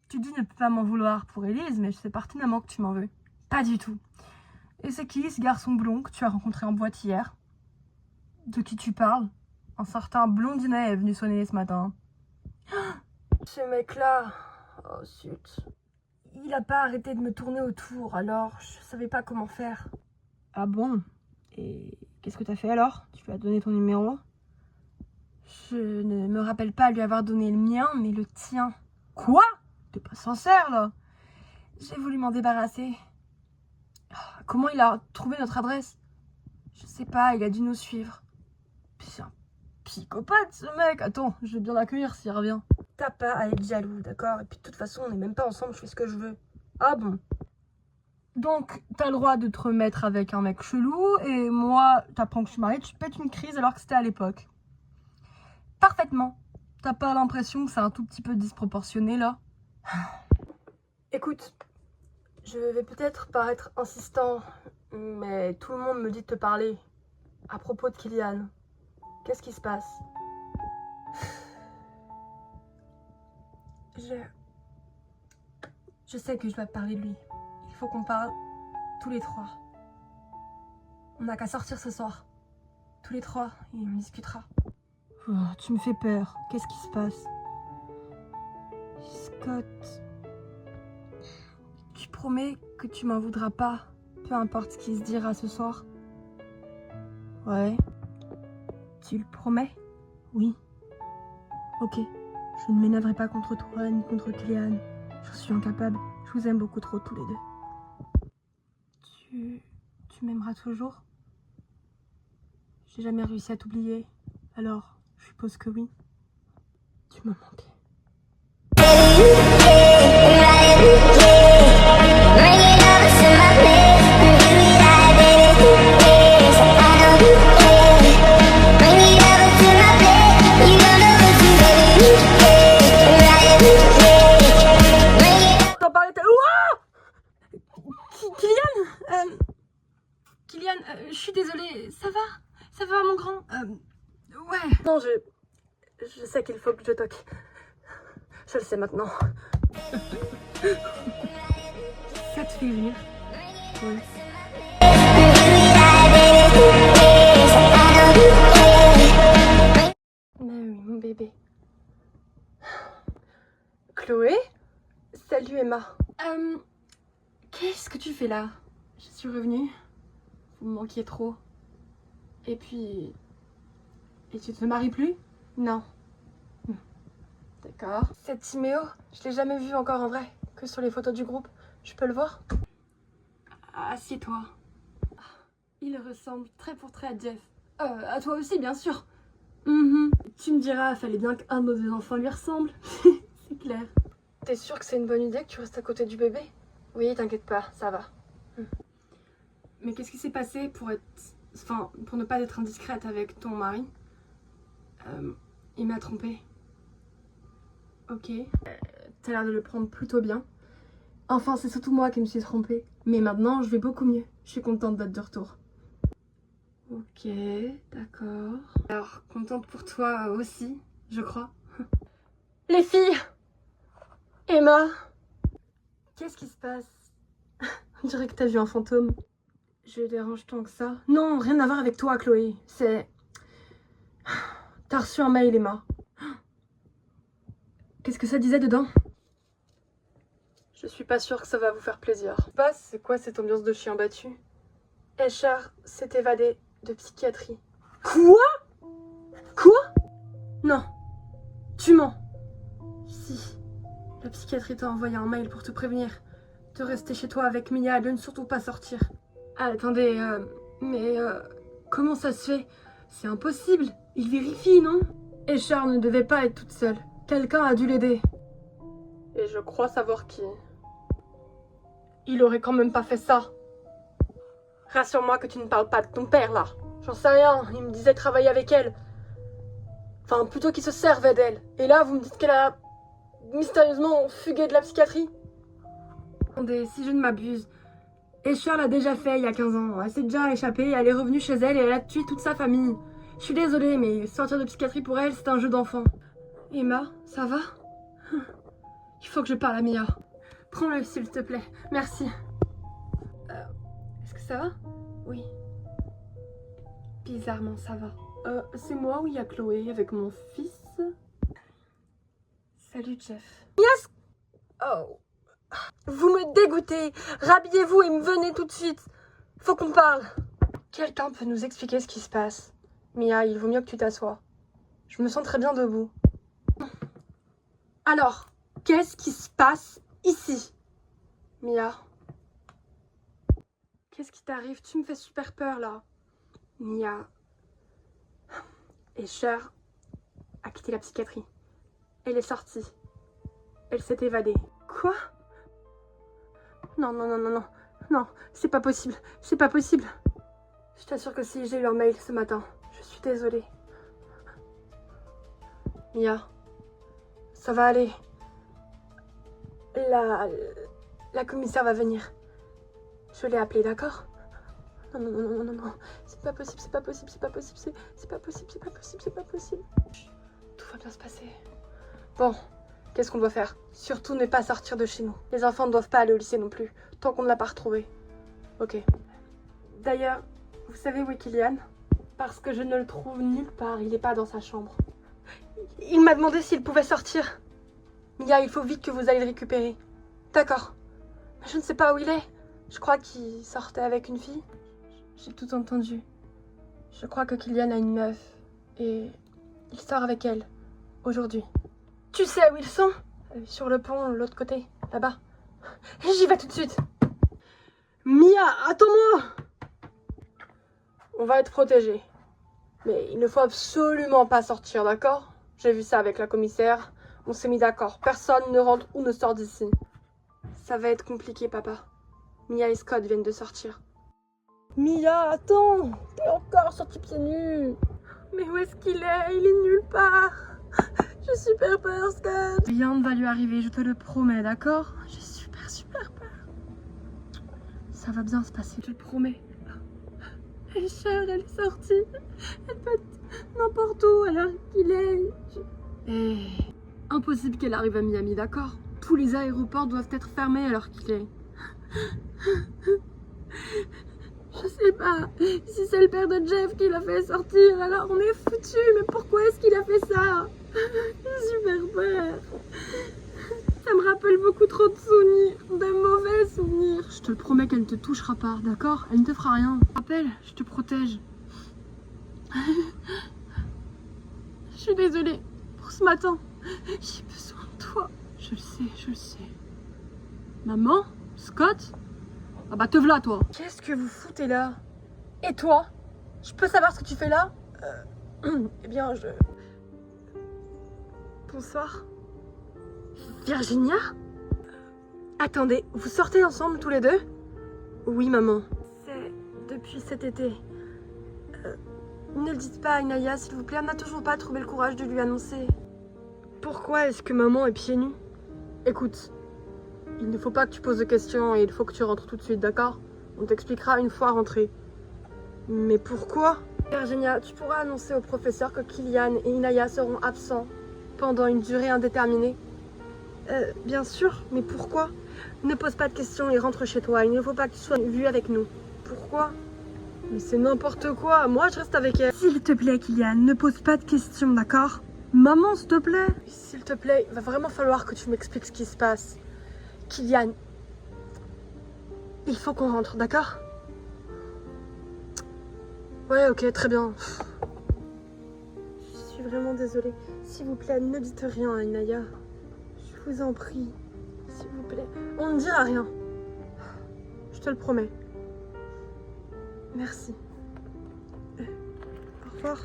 Speaker 1: Tu dis ne pas m'en vouloir pour Élise, mais je sais pertinemment que tu m'en veux. Pas du tout. Et c'est qui ce garçon blond que tu as rencontré en boîte hier? De qui tu parles? Un certain blondinet est venu sonner ce matin. Ce mec-là... Oh, zut. Il a pas arrêté de me tourner autour, alors je savais pas comment faire. Ah bon? Et qu'est-ce que t'as fait alors? Tu lui as donné ton numéro? Je ne me rappelle pas lui avoir donné le mien, mais le tien. Quoi? T'es pas sincère, là? J'ai voulu m'en débarrasser. Comment il a trouvé notre adresse? Je sais pas, il a dû nous suivre. Puis c'est un psychopathe, ce mec. Attends, je vais bien l'accueillir s'il revient. T'as pas à être jaloux, d'accord? Et puis de toute façon, on n'est même pas ensemble, je fais ce que je veux. Ah bon? Donc, t'as le droit de te remettre avec un mec chelou, et moi, t'apprends que je suis mariée, tu pètes une crise alors que c'était à l'époque. Parfaitement. T'as pas l'impression que c'est un tout petit peu disproportionné, là? Écoute, je vais peut-être paraître insistant, mais tout le monde me dit de te parler. À propos de Kylian. Qu'est-ce qui se passe? Je sais que je dois te parler de lui. Il faut qu'on parle tous les trois. On n'a qu'à sortir ce soir. Tous les trois, et on discutera. Oh, tu me fais peur. Qu'est-ce qui se passe? Scott, tu promets que tu m'en voudras pas, peu importe ce qui se dira ce soir? Ouais. Tu le promets? Oui. Ok. Je ne m'énerverai pas contre toi ni contre Kylian. Je suis incapable. Je vous aime beaucoup trop tous les deux. Tu m'aimeras toujours? J'ai jamais réussi à t'oublier. Alors, je suppose que oui. Tu m'as manqué. T'en parlais Kylian, je suis désolée. Ça va? Ça va, mon grand? Ouais. Non, je sais qu'il faut que je toque. Je le sais maintenant. Ça te fait rire? Oui. Mais oui, mon bébé. Chloé? Salut Emma. Qu'est-ce que tu fais là? Je suis revenue. Vous me manquiez trop. Et puis... Et tu te maries plus? Non. D'accord. Cette Timéo, je l'ai jamais vu encore en vrai. Que sur les photos du groupe. Je peux le voir? Assieds-toi. Il ressemble trait pour trait à Jeff. À toi aussi, bien sûr. Tu me diras, fallait bien qu'un de nos deux enfants lui ressemble. C'est clair. T'es sûre que c'est une bonne idée que tu restes à côté du bébé? Oui, t'inquiète pas, ça va. Mais qu'est-ce qui s'est passé pour ne pas être indiscrète avec ton mari? Il m'a trompée. Ok. T'as l'air de le prendre plutôt bien. Enfin, c'est surtout moi qui me suis trompée. Mais maintenant, je vais beaucoup mieux. Je suis contente d'être de retour. Ok, d'accord. Alors, contente pour toi aussi, je crois. Les filles! Emma! Qu'est-ce qui se passe? On dirait que t'as vu un fantôme. Je dérange tant que ça? Non, rien à voir avec toi, Chloé. C'est... T'as reçu un mail, Emma. Qu'est-ce que ça disait dedans? Je suis pas sûre que ça va vous faire plaisir. C'est quoi cette ambiance de chien battu? Escher s'est évadé de psychiatrie. Quoi? Quoi? Non. Tu mens. Si. La psychiatrie t'a envoyé un mail pour te prévenir de rester chez toi avec Mia, de ne surtout pas sortir. Ah, attendez, comment ça se fait? C'est impossible. Il vérifie, non? Escher ne devait pas être toute seule. Quelqu'un a dû l'aider. Et je crois savoir qui. Il aurait quand même pas fait ça. Rassure-moi que tu ne parles pas de ton père, là. J'en sais rien, il me disait travailler avec elle. Enfin, plutôt qu'il se servait d'elle. Et là, vous me dites qu'elle a mystérieusement fugué de la psychiatrie. Attendez, si je ne m'abuse, Escher l'a déjà fait il y a 15 ans. Elle s'est déjà échappée, elle est revenue chez elle et elle a tué toute sa famille. Je suis désolée, mais sortir de psychiatrie pour elle, c'est un jeu d'enfant. Emma, ça va? Il faut que je parle à Mia. Prends-le, s'il te plaît. Merci. Est-ce que ça va? Oui. Bizarrement, ça va. C'est moi ou il y a Chloé avec mon fils? Salut, Jeff. Yes! Oh. Vous me dégoûtez. Rhabillez-vous et me venez tout de suite. Faut qu'on parle. Quelqu'un peut nous expliquer ce qui se passe? Mia, il vaut mieux que tu t'assoies. Je me sens très bien debout. Alors, qu'est-ce qui se passe ici? Mia. Qu'est-ce qui t'arrive? Tu me fais super peur là. Mia. Escher a quitté la psychiatrie. Elle est sortie. Elle s'est évadée. Quoi? Non, non, non, non, non. Non, c'est pas possible. C'est pas possible. Je t'assure que si j'ai eu un mail ce matin, je suis désolée. Mia. Ça va aller. La commissaire va venir. Je l'ai appelée, d'accord? Non, non, non, non, non, non. C'est pas possible, c'est pas possible, c'est pas possible, c'est pas possible, c'est pas possible, c'est pas possible. Tout va bien se passer. Bon, qu'est-ce qu'on doit faire? Surtout ne pas sortir de chez nous. Les enfants ne doivent pas aller au lycée non plus, tant qu'on ne l'a pas retrouvé. Ok. D'ailleurs, vous savez où est Kylian? Parce que je ne le trouve nulle part, il n'est pas dans sa chambre. Il m'a demandé s'il pouvait sortir. Mia, il faut vite que vous alliez le récupérer. D'accord. Mais je ne sais pas où il est. Je crois qu'il sortait avec une fille. J'ai tout entendu. Je crois que Kylian a une meuf. Et il sort avec elle. Aujourd'hui. Tu sais où ils sont? Sur le pont, l'autre côté. Là-bas. J'y vais tout de suite. Mia, attends-moi! On va être protégés. Mais il ne faut absolument pas sortir, d'accord? J'ai vu ça avec la commissaire. On s'est mis d'accord. Personne ne rentre ou ne sort d'ici. Ça va être compliqué, papa. Mia et Scott viennent de sortir. Mia, attends! T'es encore sorti pieds nus! Mais où est-ce qu'il est? Il est nulle part! J'ai super peur, Scott! Rien ne va lui arriver, je te le promets, d'accord? J'ai super peur. Ça va bien se passer, je te le promets. Elle est chère, elle est sortie. Elle peut être n'importe où alors qu'il est. Impossible qu'elle arrive à Miami, d'accord? Tous les aéroports doivent être fermés alors qu'il est. Je sais pas. Si c'est le père de Jeff qui l'a fait sortir, alors on est foutu. Mais pourquoi est-ce qu'il a fait ça? J'ai super peur. Ça me rappelle beaucoup trop de souvenirs, de mauvais souvenirs. Je te le promets qu'elle ne te touchera pas, d'accord? Elle ne te fera rien. Rappelle, je te protège. Je suis désolée pour ce matin. J'ai besoin de toi. Je le sais. Maman? Scott? Ah bah te v'là toi. Qu'est-ce que vous foutez là? Et toi? Je peux savoir ce que tu fais là? Eh bien je... Bonsoir. Virginia? Attendez, vous sortez ensemble tous les deux? Oui, maman. C'est depuis cet été. Ne le dites pas à Inaya, s'il vous plaît. Elle n'a toujours pas trouvé le courage de lui annoncer. Pourquoi est-ce que maman est pieds nus? Écoute, il ne faut pas que tu poses de questions et il faut que tu rentres tout de suite, d'accord? On t'expliquera une fois rentré. Mais pourquoi? Virginia, tu pourras annoncer au professeur que Kylian et Inaya seront absents pendant une durée indéterminée. Bien sûr, mais pourquoi? Ne pose pas de questions et rentre chez toi. Il ne faut pas que tu sois vu avec nous. Pourquoi? Mais c'est n'importe quoi. Moi, je reste avec elle. S'il te plaît, Kylian, ne pose pas de questions, d'accord? Maman, s'il te plaît. S'il te plaît, il va vraiment falloir que tu m'expliques ce qui se passe. Kylian, il faut qu'on rentre, d'accord? Ouais, ok, très bien. Je suis vraiment désolée. S'il vous plaît, ne dites rien à Inaya. Je vous en prie, s'il vous plaît. On ne dira rien. Je te le promets. Merci. Au revoir.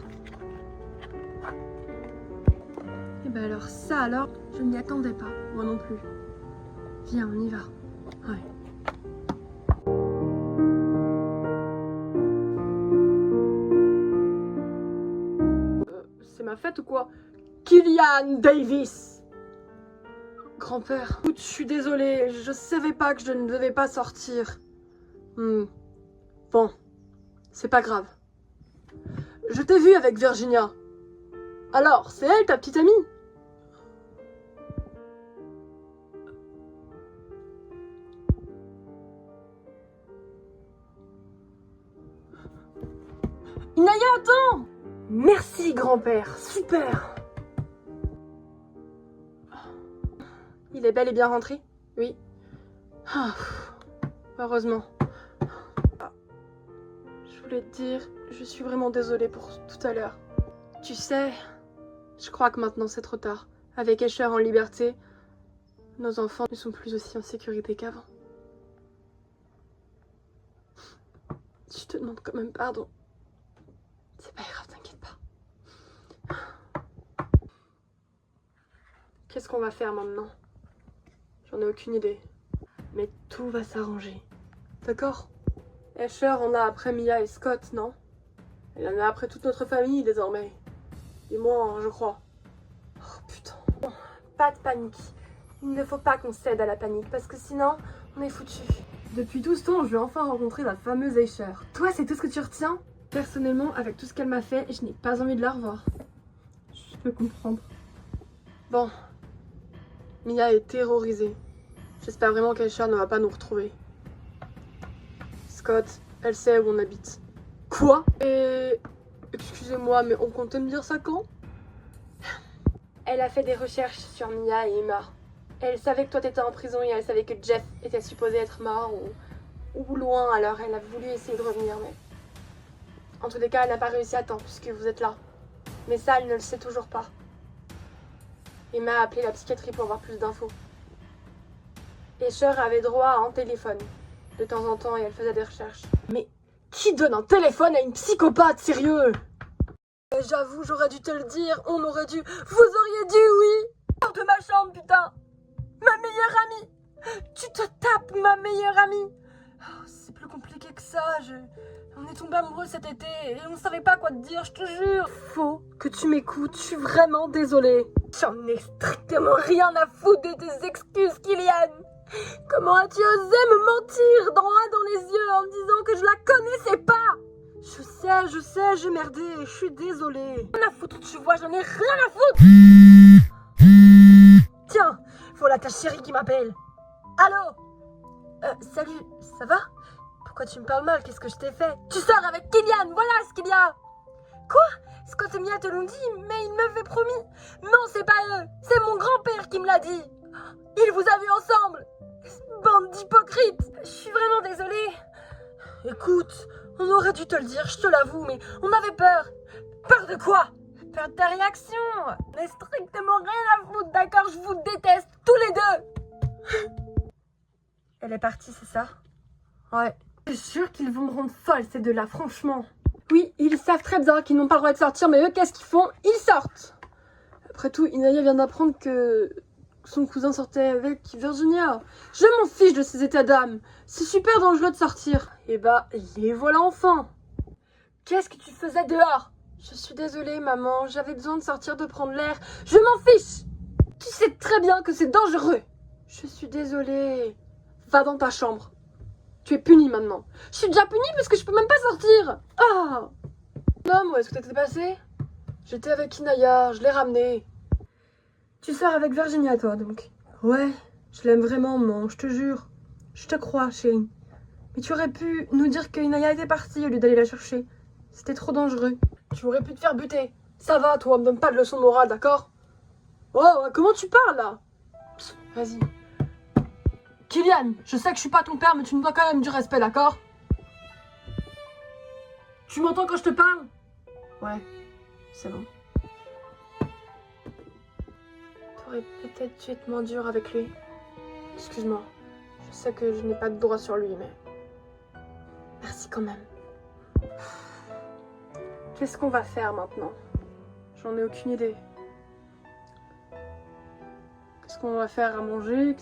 Speaker 1: Et ben alors ça alors, je n'y attendais pas, moi non plus. Viens, on y va. Ouais. C'est ma fête ou quoi? Kylian Davis! Grand-père, je suis désolée, je savais pas que je ne devais pas sortir. Bon, c'est pas grave. Je t'ai vu avec Virginia. Alors, c'est elle ta petite amie? Inaya, attends! Merci, grand-père, super! Il est bel et bien rentré? Oui. Ah, heureusement. Je voulais te dire, je suis vraiment désolée pour tout à l'heure. Tu sais, je crois que maintenant c'est trop tard. Avec Escher en liberté, nos enfants ne sont plus aussi en sécurité qu'avant. Je te demande quand même pardon. C'est pas grave, t'inquiète pas. Qu'est-ce qu'on va faire maintenant? J'en ai aucune idée. Mais tout va s'arranger. D'accord? Escher en a après Mia et Scott, non? Elle en a après toute notre famille désormais. Et moi, je crois. Oh putain. Bon, pas de panique. Il ne faut pas qu'on cède à la panique parce que sinon, on est foutu. Depuis tout ce temps, je vais enfin rencontrer la fameuse Escher. Toi, c'est tout ce que tu retiens? Personnellement, avec tout ce qu'elle m'a fait, je n'ai pas envie de la revoir. Je peux comprendre. Bon. Mia est terrorisée. J'espère vraiment qu'Escher ne va pas nous retrouver. Scott, elle sait où on habite. Quoi? Et... excusez-moi, mais on comptait me dire ça quand? Elle a fait des recherches sur Mia et Emma. Elle savait que toi t'étais en prison et elle savait que Jeff était supposé être mort ou loin, alors elle a voulu essayer de revenir, mais... En tous les cas, elle n'a pas réussi à temps puisque vous êtes là. Mais ça, elle ne le sait toujours pas. Emma a appelé la psychiatrie pour avoir plus d'infos. Escher avait droit à un téléphone, de temps en temps, et elle faisait des recherches. Mais qui donne un téléphone à une psychopathe, sérieux? J'avoue, j'aurais dû te le dire, on aurait dû... Vous auriez dû, oui! Hors de ma chambre, putain! Ma meilleure amie! Tu te tapes ma meilleure amie! Oh, c'est plus compliqué que ça, On est tombés amoureux cet été et on savait pas quoi te dire, je te jure! Faut que tu m'écoutes, je suis vraiment désolée. J'en ai strictement rien à foutre de tes excuses, Kylian! Comment as-tu osé me mentir droit dans les yeux en me disant que je la connaissais pas? Je sais, j'ai merdé, je suis désolée. Rien à foutre, tu vois, j'en ai rien à foutre. Tiens, voilà ta chérie qui m'appelle. Allô? Salut, ça va? Pourquoi tu me parles mal? Qu'est-ce que je t'ai fait? Tu sors avec Kylian, voilà ce qu'il y a. Quoi? Scott et Mia te l'ont dit, mais ils m'avaient promis. Non, c'est pas eux, c'est mon grand-père qui me l'a dit. Il vous a vus ensemble. Bande d'hypocrites. Je suis vraiment désolée. Écoute, on aurait dû te le dire, je te l'avoue, mais on avait peur. Peur de quoi? Peur de ta réaction. On n'a strictement rien à foutre, d'accord? Je vous déteste, tous les deux. Elle est partie, c'est ça? Ouais. Je suis sûre qu'ils vont me rendre folle, ces deux-là, franchement. Oui, ils savent très bien qu'ils n'ont pas le droit de sortir, mais eux, qu'est-ce qu'ils font? Ils sortent. Après tout, Inaya vient d'apprendre que son cousin sortait avec Virginia. Je m'en fiche de ces états d'âme. C'est super dangereux de sortir. Et bah, les voilà enfin. Qu'est-ce que tu faisais dehors? Je suis désolée, maman. J'avais besoin de sortir, de prendre l'air. Je m'en fiche. Tu sais très bien que c'est dangereux. Je suis désolée. Va dans ta chambre. Tu es punie maintenant. Je suis déjà punie parce que je peux même pas sortir. Ah. Non, où est-ce que t'étais passé? J'étais avec Inaya, je l'ai ramenée. Tu sors avec Virginia, toi, donc? Ouais, je l'aime vraiment, maman, je te jure. Je te crois, chérie. Mais tu aurais pu nous dire que Inaya était partie au lieu d'aller la chercher. C'était trop dangereux. Tu aurais pu te faire buter. Ça va, toi, me donne pas de leçon morale, d'accord? Oh, comment tu parles, là? Vas-y. Kylian, je sais que je suis pas ton père, mais tu me dois quand même du respect, d'accord? Tu m'entends quand je te parle? Ouais, c'est bon. T'aurais peut-être dû être moins dur avec lui. Excuse-moi. Je sais que je n'ai pas de droit sur lui, mais... Merci quand même. Qu'est-ce qu'on va faire maintenant? J'en ai aucune idée. Qu'est-ce qu'on va faire à manger?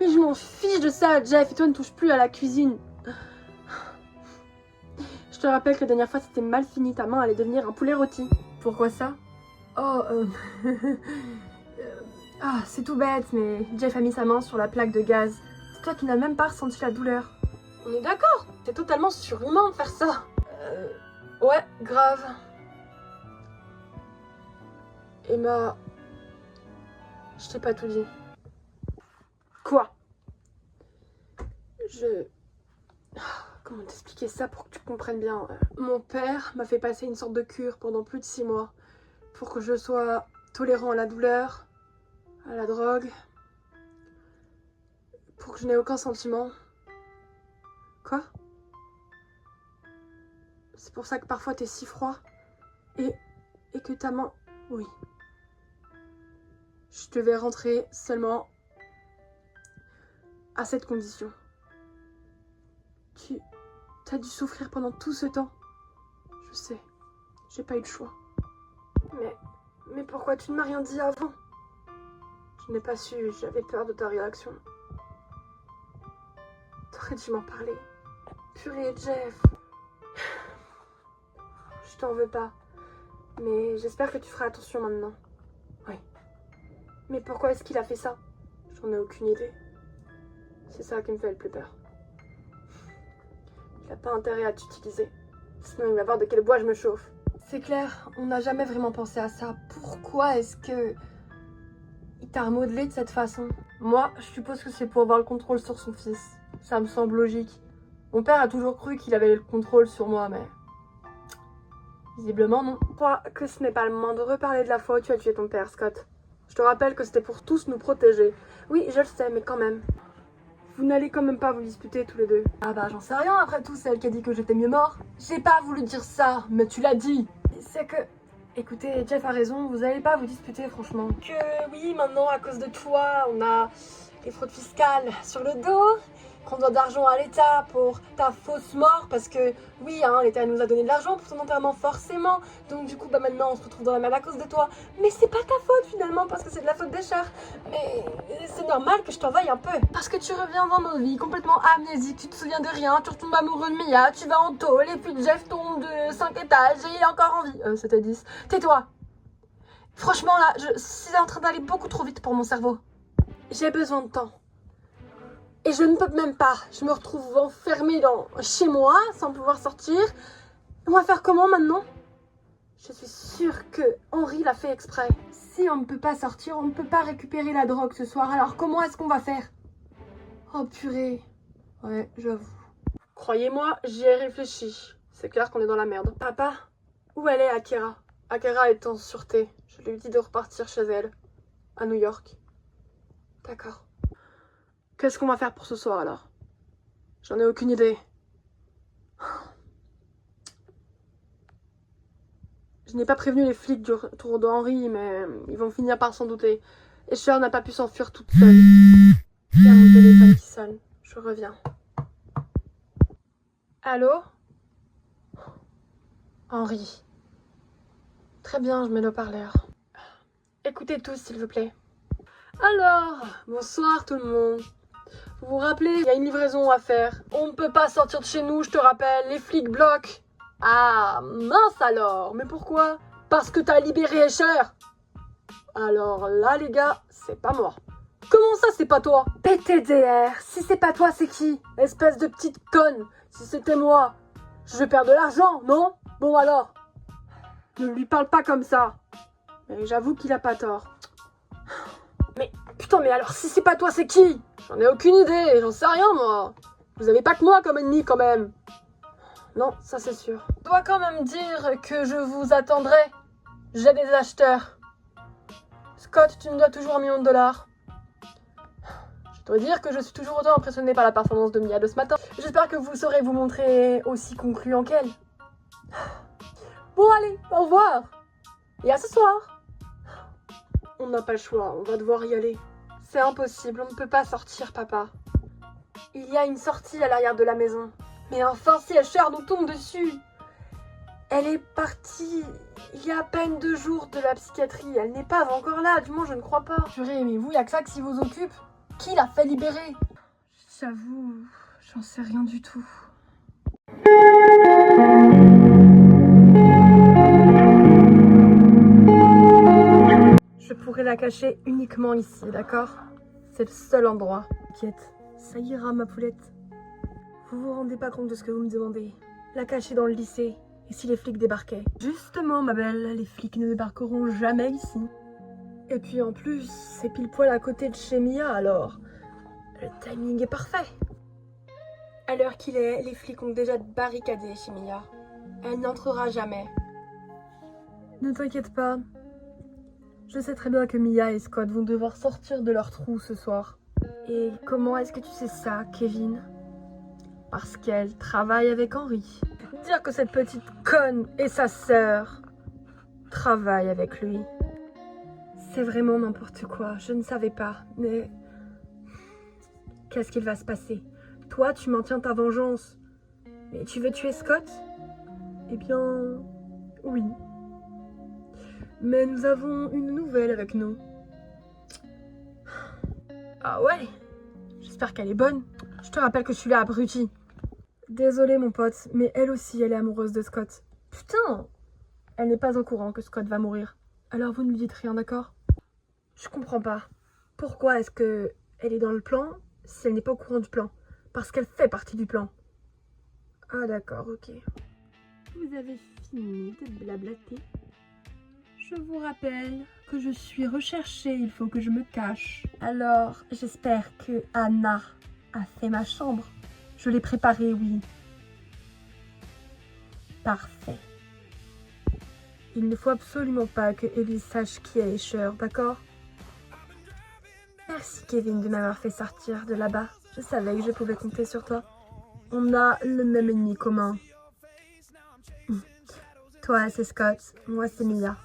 Speaker 1: Mais je m'en fiche de ça, Jeff, et toi ne touche plus à la cuisine. Je te rappelle que la dernière fois c'était mal fini, ta main allait devenir un poulet rôti. Pourquoi ça? Oh, Ah, c'est tout bête, mais Jeff a mis sa main sur la plaque de gaz. C'est toi qui n'as même pas ressenti la douleur. On est d'accord, c'est totalement surhumain de faire ça. Ouais, grave. Emma... Je t'ai pas tout dit. Quoi? Comment t'expliquer ça pour que tu comprennes bien? Mon père m'a fait passer une sorte de cure pendant plus de 6 mois. Pour que je sois tolérant à la douleur, à la drogue. Pour que je n'ai aucun sentiment. Quoi? C'est pour ça que parfois t'es si froid. Et que ta main... Oui. Je devais rentrer seulement à cette condition. T'as dû souffrir pendant tout ce temps. Je sais, j'ai pas eu le choix. Mais pourquoi tu ne m'as rien dit avant? Je n'ai pas su, j'avais peur de ta réaction. T'aurais dû m'en parler. Purée, Jeff. Je t'en veux pas. Mais j'espère que tu feras attention maintenant. Oui. Mais pourquoi est-ce qu'il a fait ça? J'en ai aucune idée. C'est ça qui me fait le plus peur. Il n'a pas intérêt à t'utiliser. Sinon il va voir de quel bois je me chauffe. C'est clair, on n'a jamais vraiment pensé à ça. Pourquoi est-ce que... il t'a remodelé de cette façon? Moi, je suppose que c'est pour avoir le contrôle sur son fils. Ça me semble logique. Mon père a toujours cru qu'il avait le contrôle sur moi, mais... visiblement non. Je crois que ce n'est pas le moment de reparler de la fois où tu as tué ton père, Scott. Je te rappelle que c'était pour tous nous protéger. Oui, je le sais, mais quand même. Vous n'allez quand même pas vous disputer tous les deux. Ah bah j'en sais rien, après tout, c'est elle qui a dit que j'étais mieux mort. J'ai pas voulu dire ça, mais tu l'as dit. C'est que... Écoutez, Jeff a raison, vous allez pas vous disputer franchement. Que oui, maintenant à cause de toi, on a les fraudes fiscales sur le dos, qu'on doit d'argent à l'État pour ta fausse mort, parce que oui, hein, l'État nous a donné de l'argent pour ton enterrement forcément, donc du coup bah maintenant on se retrouve dans la merde à cause de toi. Mais c'est pas ta faute finalement, parce que c'est de la faute des chers. Mais c'est normal que je t'en veuille un peu. Parce que tu reviens dans nos vies complètement amnésique, tu te souviens de rien, tu retombes amoureux de Mia, tu vas en tôle, et puis Jeff tombe de 5 étages et il est encore en vie. C'était 10. Tais-toi. Franchement là, c'est en train d'aller beaucoup trop vite pour mon cerveau. J'ai besoin de temps. Et je ne peux même pas. Je me retrouve enfermée chez moi, sans pouvoir sortir. On va faire comment maintenant? Je suis sûre que Henri l'a fait exprès. Si on ne peut pas sortir, on ne peut pas récupérer la drogue ce soir. Alors comment est-ce qu'on va faire? Oh purée. Ouais, j'avoue. Croyez-moi, j'y ai réfléchi. C'est clair qu'on est dans la merde. Papa, où elle est Akira? Akira est en sûreté. Je lui ai dit de repartir chez elle, à New York. D'accord. Qu'est-ce qu'on va faire pour ce soir alors? J'en ai aucune idée. Je n'ai pas prévenu les flics du retour de Henri, mais ils vont finir par s'en douter. Et Cher n'a pas pu s'enfuir toute seule. Il y a mon téléphone qui sonne. Je reviens. Allô? Henri. Très bien, je mets le haut-parleur. Écoutez tous, s'il vous plaît. Alors, bonsoir tout le monde. Vous vous rappelez, il y a une livraison à faire. On ne peut pas sortir de chez nous, je te rappelle, les flics bloquent. Ah, mince alors, mais pourquoi? Parce que t'as libéré Escher. Alors là, les gars, c'est pas moi. Comment ça, c'est pas toi? PTDR, si c'est pas toi, c'est qui? Espèce de petite conne. Si c'était moi, je vais perdre de l'argent, non? Bon alors, ne lui parle pas comme ça. Mais j'avoue qu'il a pas tort. Mais putain, mais alors si c'est pas toi, c'est qui? J'en ai aucune idée, j'en sais rien moi. Vous avez pas que moi comme ennemi quand même. Non, ça c'est sûr. Je dois quand même dire que je vous attendrai. J'ai des acheteurs. Scott, tu me dois toujours $1 million. Je dois dire que je suis toujours autant impressionnée par la performance de Mia de ce matin. J'espère que vous saurez vous montrer aussi concluant qu'elle. Bon allez, au revoir. Et à ce soir. On n'a pas le choix, on va devoir y aller. C'est impossible, on ne peut pas sortir, papa. Il y a une sortie à l'arrière de la maison. Mais enfin, si Escher nous tombe dessus. Elle est partie il y a à peine 2 jours de la psychiatrie. Elle n'est pas encore là, du moins je ne crois pas. Purée, mais vous, il y a que ça qui vous occupe. Qui l'a fait libérer? J'avoue, j'en sais rien du tout. Je pourrais la cacher uniquement ici, d'accord? C'est le seul endroit. T'inquiète, ça ira ma poulette. Vous vous rendez pas compte de ce que vous me demandez? La cacher dans le lycée, et si les flics débarquaient? Justement, ma belle, les flics ne débarqueront jamais ici. Et puis en plus, c'est pile poil à côté de chez Mia, alors le timing est parfait. À l'heure qu'il est, les flics ont déjà barricadé chez Mia. Elle n'entrera jamais. Ne t'inquiète pas. Je sais très bien que Mia et Scott vont devoir sortir de leur trou ce soir. Et comment est-ce que tu sais ça, Kevin? Parce qu'elle travaille avec Henri. Dire que cette petite conne et sa sœur travaillent avec lui. C'est vraiment n'importe quoi, je ne savais pas, mais... Qu'est-ce qu'il va se passer? Toi, tu maintiens ta vengeance, mais tu veux tuer Scott? Eh bien... oui. Mais nous avons une nouvelle avec nous. Ah ouais? J'espère qu'elle est bonne. Je te rappelle que je suis là, abruti. Désolée mon pote, mais elle aussi, elle est amoureuse de Scott. Putain! Elle n'est pas au courant que Scott va mourir. Alors vous ne lui dites rien, d'accord? Je comprends pas. Pourquoi est-ce que elle est dans le plan si elle n'est pas au courant du plan? Parce qu'elle fait partie du plan. Ah d'accord, ok. Vous avez fini de blablater? Je vous rappelle que je suis recherchée, il faut que je me cache. Alors, j'espère que Anna a fait ma chambre. Je l'ai préparée, oui. Parfait. Il ne faut absolument pas que Ellie sache qui est Escher, d'accord? Merci Kevin de m'avoir fait sortir de là-bas. Je savais que je pouvais compter sur toi. On a le même ennemi commun. Toi c'est Scott, moi c'est Mia.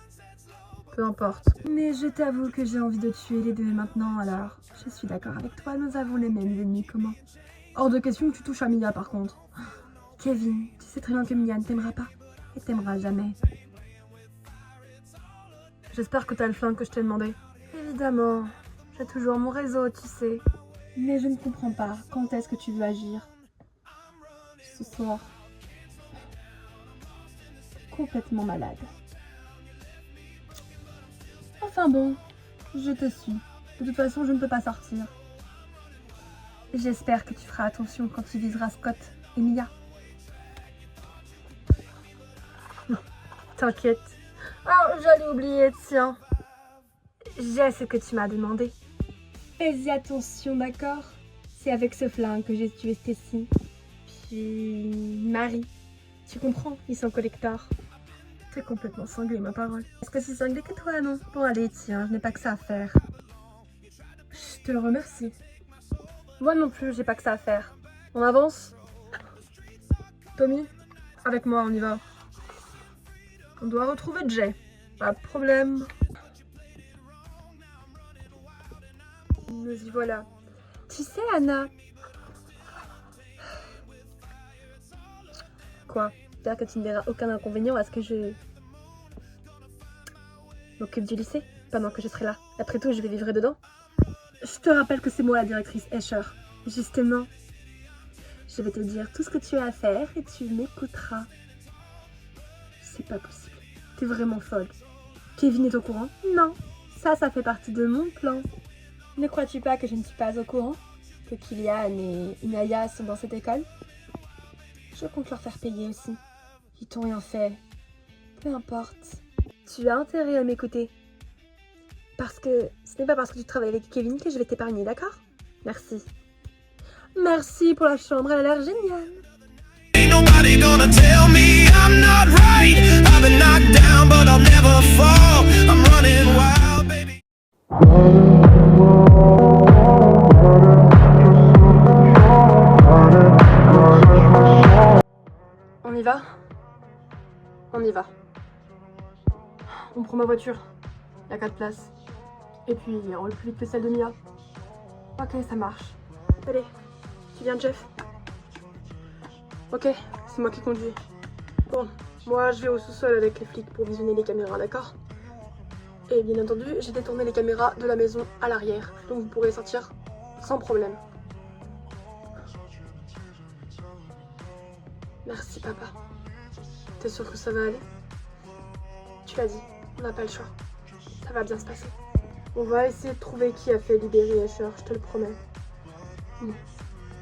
Speaker 1: Peu importe. Mais je t'avoue que j'ai envie de tuer les deux maintenant, alors je suis d'accord avec toi, nous avons les mêmes ennemis communs. Hors de question que tu touches à Mia par contre. Kevin, tu sais très bien que Mia ne t'aimera pas et t'aimera jamais. J'espère que t'as le flingue que je t'ai demandé. Évidemment, j'ai toujours mon réseau, tu sais. Mais je ne comprends pas, quand est-ce que tu veux agir? Ce soir. Complètement malade. Enfin bon, je te suis. De toute façon, je ne peux pas sortir. J'espère que tu feras attention quand tu viseras Scott et Mia. T'inquiète. Oh, j'allais oublier, tiens. J'ai ce que tu m'as demandé. Fais-y attention, d'accord? C'est avec ce flingue que j'ai tué Stacy. Puis Marie. Tu comprends? Ils sont collecteurs. T'es complètement cinglé, ma parole. Est-ce que c'est cinglé que toi, non? Bon, allez, tiens, je n'ai pas que ça à faire. Je te le remercie. Moi non plus, j'ai pas que ça à faire. On avance? Tommy, avec moi, on y va. On doit retrouver Jay. Pas de problème. Nous y voilà. Tu sais, Anna... Quoi? J'espère que tu ne verras aucun inconvénient à ce que je m'occupe du lycée pendant que je serai là. Après tout, je vais vivre dedans. Je te rappelle que c'est moi la directrice Escher. Justement, je vais te dire tout ce que tu as à faire et tu m'écouteras. C'est pas possible. T'es vraiment folle. Kevin est au courant? Non. Ça fait partie de mon plan. Ne crois-tu pas que je ne suis pas au courant? Que Kylian et Inaya sont dans cette école? Je compte leur faire payer aussi. Ils t'ont rien fait. Peu importe. Tu as intérêt à m'écouter. Parce que ce n'est pas parce que tu travailles avec Kevin que je vais t'épargner, d'accord? Merci. Merci pour la chambre, elle a l'air géniale.
Speaker 3: Ain't nobody gonna tell me I'm not right. I've been knocked down, but I'll never fall. I'm running wild, baby.
Speaker 1: On y va? On y va. On prend ma voiture. Il y a 4 places. Et puis, on roule plus vite que celle de Mia. Ok, ça marche. Allez, tu viens, Jeff? Ok, c'est moi qui conduis. Bon, moi je vais au sous-sol avec les flics pour visionner les caméras, d'accord? Et bien entendu, j'ai détourné les caméras de la maison à l'arrière, donc vous pourrez sortir sans problème. Merci papa. T'es sûr que ça va aller? Tu l'as dit, on n'a pas le choix. Ça va bien se passer. On va essayer de trouver qui a fait libérer Escher, je te le promets.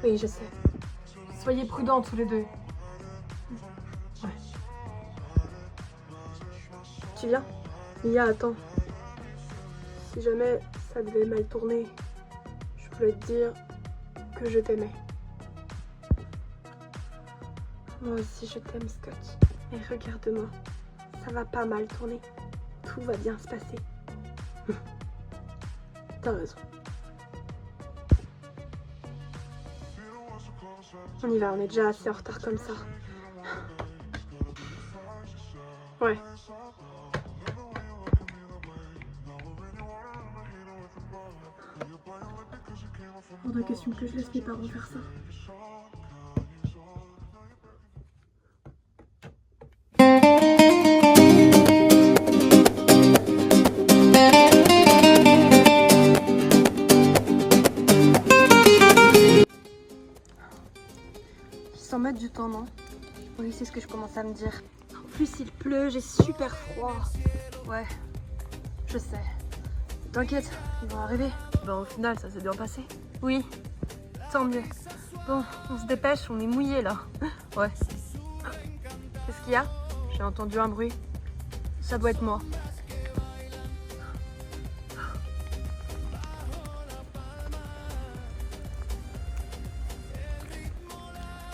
Speaker 1: Oui, je sais. Soyez prudents tous les deux. Ouais. Tu viens? Mia, attends. Si jamais ça devait mal tourner, je voulais te dire que je t'aimais. Moi aussi je t'aime, Scott. Et regarde-moi, ça va pas mal tourner. Tout va bien se passer. T'as raison. On y va, on est déjà assez en retard comme ça. Ouais. Hors de question que je laisse mes parents faire ça. Mettre du temps, non? Oui, c'est ce que je commence à me dire. En plus, il pleut, j'ai super froid. Ouais, je sais. T'inquiète, ils vont arriver. Ben, au final, ça s'est bien passé. Oui, tant mieux. Bon, on se dépêche, on est mouillé là. Ouais. Qu'est-ce qu'il y a? J'ai entendu un bruit. Ça doit être moi.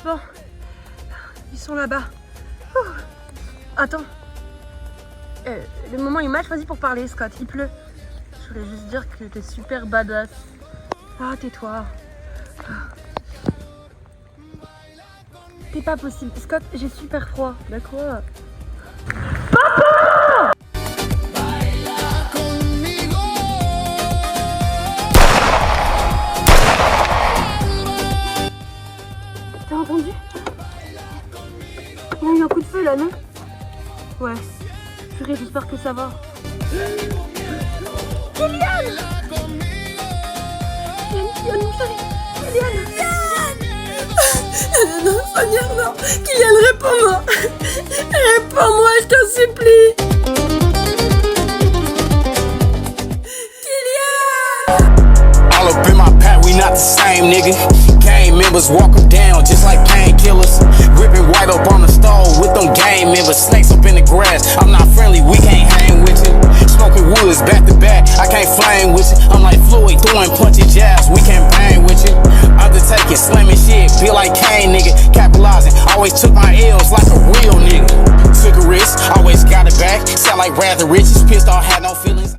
Speaker 1: Bon, ils sont là-bas. Attends. Le moment est mal choisi pour parler, Scott. Il pleut. Je voulais juste dire que t'es super badass.
Speaker 6: Ah, tais-toi. C'est pas possible. Scott, j'ai super froid. D'accord. T'as entendu? Il y a eu un coup de feu là, non? Ouais. Purée, j'espère que ça va. Kylian! Kylian, mon chéri! Kylian! Non, Sonia, non! Kylian, réponds-moi! Réponds-moi, je t'en supplie!
Speaker 3: All up in my pack, we not the same, nigga. Gang members walk them down just like painkillers. Ripping white up on the stove with them gang members. Snakes up in the grass, I'm not friendly, we can't hang with you. Smoking woods back to back, I can't flame with you. I'm like Floyd throwing punchy jabs, we can't bang with you. Undertaking, slamming shit, be like Kane, nigga. Capitalizing, always took my L's like a real nigga. Took a risk, always got it back. Sound like rather riches, pissed off, had no feelings.